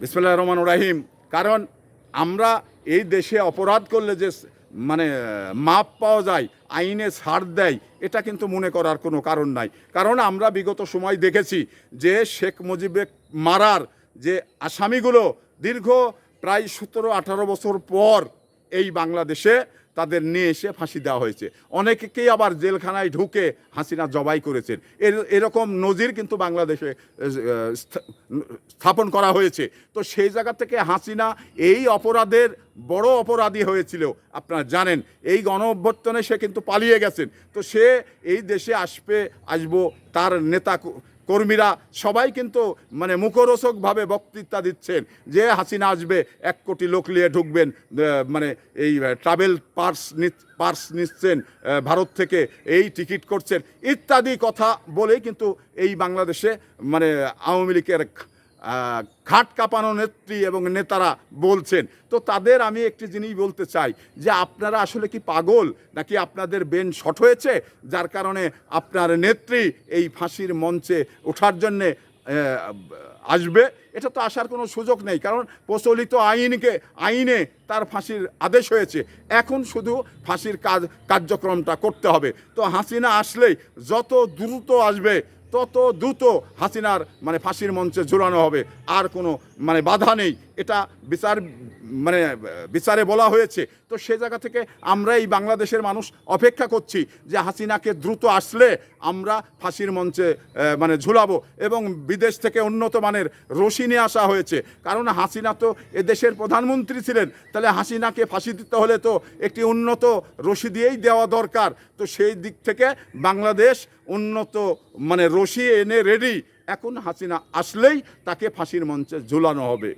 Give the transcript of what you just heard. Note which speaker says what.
Speaker 1: বিসমিল্লাহির রহমানির রহিম। কারণ আমরা এই দেশে অপরাধ করলে যে মানে মাপ পাওয়া যায়, আইনে ছাড় দেয়, এটা কিন্তু মনে করার কোনো কারণ নাই। কারণ আমরা বিগত সময় দেখেছি যে শেখ মুজিবের মারার যে আসামিগুলো দীর্ঘ প্রায় 17-18 বছর পর এই বাংলাদেশে তাদের নিয়ে এসে ফাঁসি দেওয়া হয়েছে। অনেকেই আবার জেলখানায় ঢুকে হাসিনা জবাই করেছেন। এরকম নজির কিন্তু বাংলাদেশে স্থাপন করা হয়েছে। তো সেই জায়গা থেকে হাসিনা এই অপরাধের বড় অপরাধী হয়েছিল, আপনারা জানেন। এই গণ অভ্যুত্থানে সে কিন্তু পালিয়ে গেছেন। তো সে এই দেশে আসবো তার নেতা কর্মীরা সবাই কিন্তু মানে মুখরোচকভাবে বক্তৃতা দিচ্ছেন যে হাসিনা আসবে, 1 কোটি লোক নিয়ে ঢুকবেন, মানে এই ট্রাভেল পার্স নিচ্ছেন ভারত থেকে, এই টিকিট করছেন ইত্যাদি কথা বলেই কিন্তু এই বাংলাদেশে মানে আওয়ামী লীগের ঘাট কাঁপানো নেত্রী এবং নেতারা বলছেন। তো তাদের আমি একটি জিনিস বলতে চাই যে আপনারা আসলে কি পাগল, নাকি আপনাদের বেন শর্ট হয়েছে, যার কারণে আপনার নেত্রী এই ফাঁসির মঞ্চে ওঠার জন্যে আসবে? এটা তো আসার কোনো সুযোগ নেই, কারণ প্রচলিত আইনে তার ফাঁসির আদেশ হয়েছে। এখন শুধু ফাঁসির কার্যক্রমটা করতে হবে। তো হাসিনা আসলেই যত দ্রুত আসবে তত দ্রুত হাসিনার মানে ফাঁসির মঞ্চে ঝুলানো হবে, আর কোনো মানে বাধা নেই। এটা বিচারে বলা হয়েছে। তো সে জায়গা থেকে আমরা এই বাংলাদেশের মানুষ অপেক্ষা করছি যে হাসিনাকে দ্রুত আসলে আমরা ফাঁসির মঞ্চে মানে ঝুলাবো। এবং বিদেশ থেকে উন্নত মানের রশি নিয়ে আসা হয়েছে, কারণ হাসিনা তো এদেশের প্রধানমন্ত্রী ছিলেন। তাহলে হাসিনাকে ফাঁসি দিতে হলে তো একটি উন্নত রশি দিয়েই দেওয়া দরকার। তো সেই দিক থেকে বাংলাদেশ উন্নত মানে রশি এনে রেডি। এখন হাসিনা আসলেই তাকে ফাঁসির মঞ্চে ঝুলানো হবে।